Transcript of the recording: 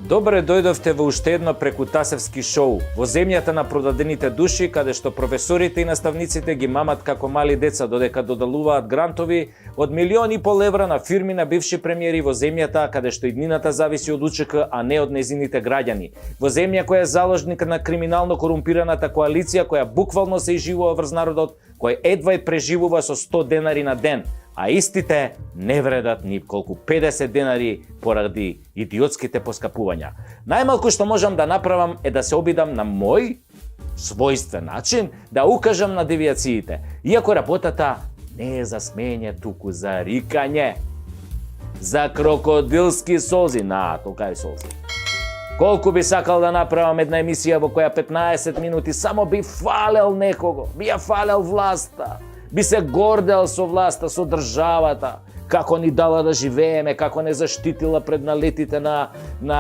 Добре дојдовте во уште едно прекутасевски шоу, во земјата на продадените души, каде што професорите и наставниците ги мамат како мали деца додека додалуваат грантови од милиони и пол евра на фирми на бивши премиери во земјата каде што иднината зависи од УЧК, а не од незините граѓани. Во земја која е заложник на криминално корумпираната коалиција која буквално се изживува врз народот, кој едва и преживува со 100 денари на ден, а истите не вредат ни колку 50 денари поради идиотските поскапувања. Најмалку што можам да направам е да се обидам на мој својствен начин да укажам на девијациите, иако работата не е за смење, туку за рикање, за крокодилски солзи, тока е солзи. Колку би сакал да направам една емисија во која 15 минути само би фалел некого, би ја фалел власта, би се гордел со власта, со државата, како ни дала да живееме, како не заштитила пред налетите на